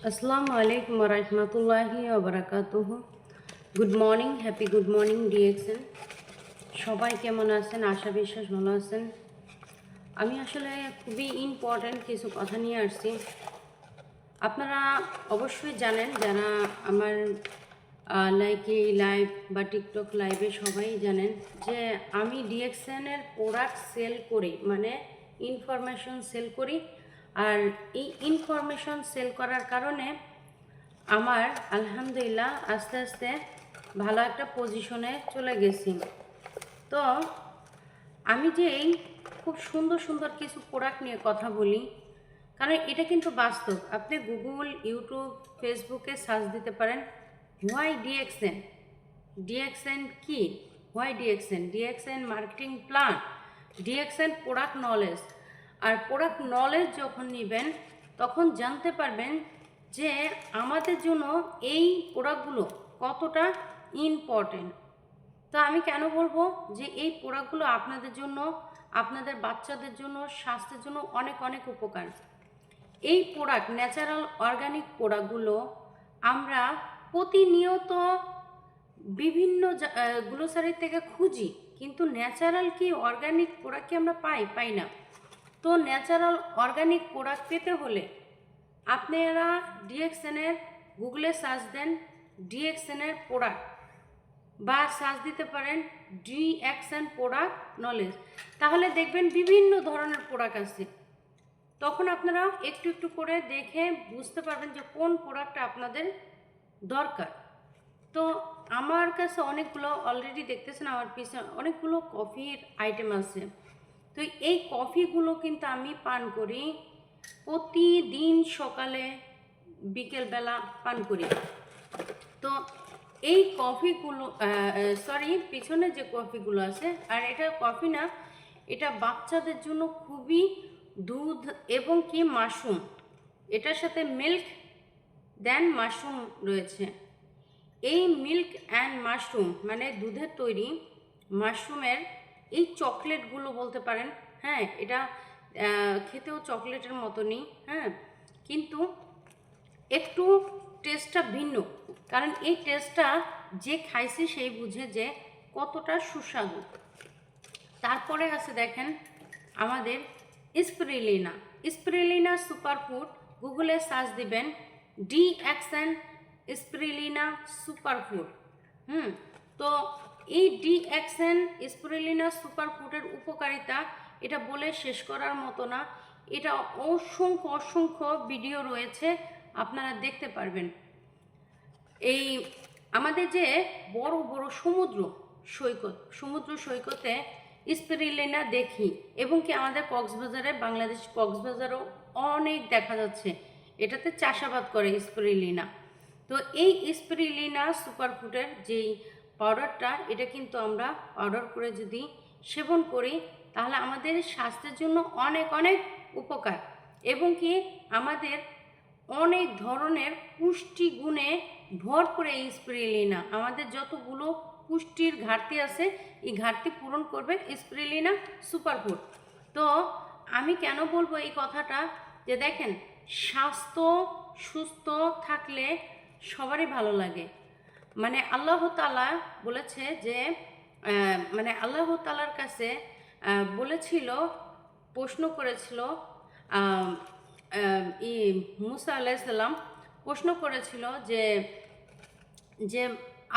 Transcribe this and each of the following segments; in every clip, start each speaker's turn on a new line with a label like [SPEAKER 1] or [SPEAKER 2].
[SPEAKER 1] আসসালামু আলাইকুম রহমতুল্লাহি ওবরাকাতুহ। Good morning, happy good morning DXN. সবাই কেমন আছেন? আশা বিশ্বাস ভালো আছেন। আমি আসলে খুবই ইম্পর্ট্যান্ট কিছু কথা নিয়ে আসছি। আপনারা অবশ্যই জানেন, যারা আমার লাইভ বা টিকটক লাইভে সবাই জানেন যে আমি ডিএক্সএনের প্রোডাক্ট সেল করি, মানে ইনফরমেশন সেল করি। আর এই ইনফরমেশন সেল করার কারণে আমার আলহামদুলিল্লাহ আস্তে আস্তে ভালো একটা পজিশনে চলে গেছি। তো আমি যে এই খুব সুন্দর সুন্দর কিছু প্রোডাক্ট নিয়ে কথা বলি, কারণ এটা কিন্তু বাস্তব। আপনি গুগল, ইউটিউব, ফেসবুকে সার্চ দিতে পারেন হোয়াই ডিএক্সএন। ডিএক্সএন কি? Why DXN? DXN marketing plan, DXN product knowledge. আর প্রোডাক্ট নলেজ যখন নেবেন তখন জানতে পারবেন যে আমাদের জন্য এই প্রোডাক্টগুলো কতটা ইম্পর্টেন্ট। তো আমি কেন বলবো যে এই প্রোডাক্টগুলো আপনাদের জন্য, আপনাদের বাচ্চাদের জন্য, স্বাস্থ্যের জন্য অনেক অনেক উপকার। এই প্রোডাক্ট, ন্যাচারাল অর্গানিক প্রোডাক্টগুলো আমরা প্রতিনিয়ত বিভিন্ন গ্লোসারি থেকে খুঁজি, কিন্তু ন্যাচারাল কি অর্গানিক প্রোডাক্ট কি আমরা পাই না। তো ন্যাচারাল অর্গানিক প্রোডাক্ট পেতে হলে আপনারা ডিএক্সএনের গুগলে সার্চ দেন ডিএক্সএনের প্রোডাক্ট, বা সার্চ দিতে পারেন ডিএক্সএন প্রোডাক্ট নলেজ। তাহলে দেখবেন বিভিন্ন ধরনের প্রোডাক্ট আছে। তখন আপনারা একটু একটু করে দেখে বুঝতে পারবেন যে কোন প্রোডাক্টটা আপনাদের দরকার। তো আমার কাছে অনেকগুলো, অলরেডি দেখতেছেন আমার পিছনে অনেকগুলো কফির আইটেম আছে। তো এই কফিগুলো কিন্তু আমি পান করি প্রতিদিন, সকালে বিকেলবেলা পান করি। তো এই কফিগুলো, পিছনে যে কফিগুলো আছে, আর এটা কফি না, এটা বাচ্চাদের জন্য খুবই দুধ এবং কি মাশরুম, এটার সাথে মিল্ক দেন মাশরুম রয়েছে। এই মিল্ক অ্যান্ড মাশরুম মানে দুধের তৈরি মাশরুমের এই চকলেটগুলো বলতে পারেন। হ্যাঁ, এটা খেতেও চকলেটের মতনই, হ্যাঁ, কিন্তু একটু টেস্টটা ভিন্ন। কারণ এই টেস্টটা যে খাইছে সেই বুঝে যে কতটা সুস্বাদু। তারপরে আছে দেখেন আমাদের স্পিরুলিনা। স্পিরুলিনা সুপারফুড, গুগলে সার্চ দিবেন ডিএক্সএন স্পিরুলিনা সুপারফুড। তো এই ডিএক্সএন স্পিরুলিনা সুপারফুডের উপকারিতা এটা বলে শেষ করার মতো না। এটা অসংখ্য অসংখ্য ভিডিও রয়েছে, আপনারা দেখতে পারবেন। এই আমাদের যে বড় বড় সমুদ্র সৈকতে স্পিরুলিনা দেখি, এবং কি আমাদের কক্সবাজারে, বাংলাদেশ কক্সবাজারও অনেক দেখা যাচ্ছে এটাতে চাষাবাদ করে স্পিরুলিনা। তো এই স্পিরুলিনা সুপারফুডের যেই পাউডারটা, এটা কিন্তু আমরা পাউডার করে যদি সেবন করি তাহলে আমাদের স্বাস্থ্যের জন্য অনেক অনেক উপকার, এবং কি আমাদের অনেক ধরনের পুষ্টি গুণে ভরপুর এই স্পিরুলিনা। আমাদের যতগুলো পুষ্টির ঘাটতি আছে এই ঘাটতি পূরণ করবে স্পিরুলিনা সুপারফুড। তো আমি কেন বলবো এই কথাটা, যে দেখেন স্বাস্থ্য সুস্থ থাকলে সবারই ভালো লাগে। মানে আল্লাহ তাআলা বলেছে যে মানে আল্লাহ তাআলার কাছে বলেছিল, প্রশ্ন করেছিল মুসা আলাইহিস সালাম প্রশ্ন করেছিল যে যে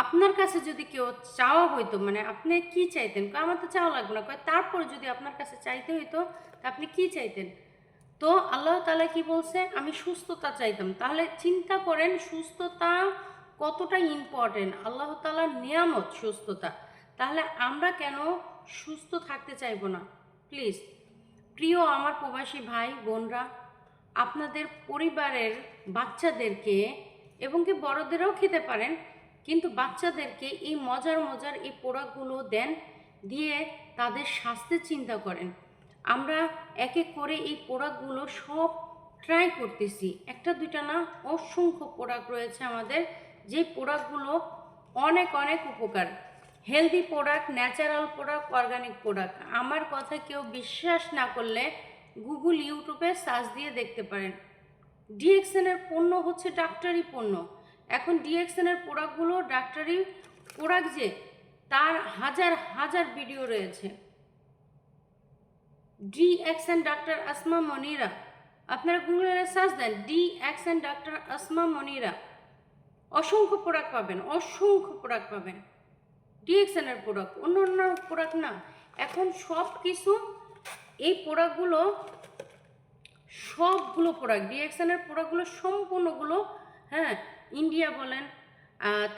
[SPEAKER 1] আপনার কাছে যদি কেউ চাওয়া হইতো, মানে আপনি কি চাইতেন? আমার তো চাওয়া লাগবে না, তারপর যদি আপনার কাছে চাইতে হইতো তা আপনি কি চাইতেন? তো আল্লাহ তাআলা কি বলছে? আমি সুস্থতা চাইতাম। তাহলে চিন্তা করেন সুস্থতা কতটা ইম্পর্টেন্ট, আল্লাহ তাআলার নিয়ামত সুস্থতা। তাহলে আমরা কেন সুস্থ থাকতে চাইবো না? প্লিজ প্রিয় আমার প্রবাসী ভাই বোনরা, আপনাদের পরিবারের বাচ্চাদেরকে, এবং কি বড়দেরও খেতে পারেন, কিন্তু বাচ্চাদেরকে এই মজার মজার এই প্রোডাক্টগুলো দেন, দিয়ে তাদের স্বাস্থ্যের চিন্তা করেন। আমরা এক এক করে এই প্রোডাক্টগুলো সব ট্রাই করতেছি, একটা দুইটা না, অসংখ্য প্রোডাক্ট রয়েছে আমাদের, যে প্রোডাক্টগুলো অনেক অনেক উপকার। Healthy product, natural product, organic product. আমার কথা কেউ বিশ্বাস না করলে গুগল, ইউটিউবে সার্চ দিয়ে দেখতে পারেন। ডিএক্সএনের পণ্য হচ্ছে ডাক্তারি পণ্য। এখন ডিএক্সএনের প্রোডাক্টগুলো ডাক্তারি প্রোডাক্ট যে, তার হাজার হাজার ভিডিও রয়েছে। ডিএক্সএন ডাক্তার আসমা মনিরা, আপনারা গুগলে সার্চ দেন ডিএক্সএন ডাক্তার আসমা মনিরা, অসংখ্য প্রোডাক্ট পাবেন, অসংখ্য প্রোডাক্ট পাবেন। ডিএক্সএনের প্রোডাক্ট, অন্য অন্য প্রোডাক্ট না। এখন সব কিছু এই প্রোডাক্টগুলো, সবগুলো প্রোডাক্ট ডিএক্সএনের প্রোডাক্টগুলো সম্পূর্ণগুলো, হ্যাঁ, ইন্ডিয়া বলেন,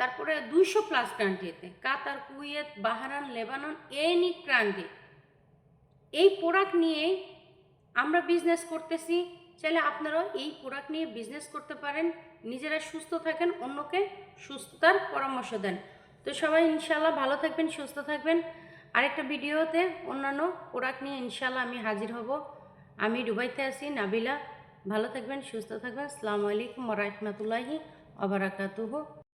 [SPEAKER 1] তারপরে 200+ কান্ট্রিতে, Qatar, Kuwait, Bahrain, Lebanon, any country এই প্রোডাক্ট নিয়েই আমরা বিজনেস করতেছি। চাইলে আপনারাও এই প্রোডাক্ট নিয়ে বিজনেস করতে পারেন, নিজেরা সুস্থ থাকেন, অন্যকে সুস্থতার পরামর্শ দেন। তো সবাই ইনশাল্লাহ ভালো থাকবেন, সুস্থ থাকবেন। আরেকটা ভিডিওতে অন্যান্য প্রোডাক্ট নিয়ে ইনশাল্লাহ আমি হাজির হব। আমি দুবাইতে আছি, নাবিলা। ভালো থাকবেন, সুস্থ থাকবেন। আসসালামু আলাইকুম ওয়া রাহমাতুল্লাহি ওয়া বারাকাতুহু।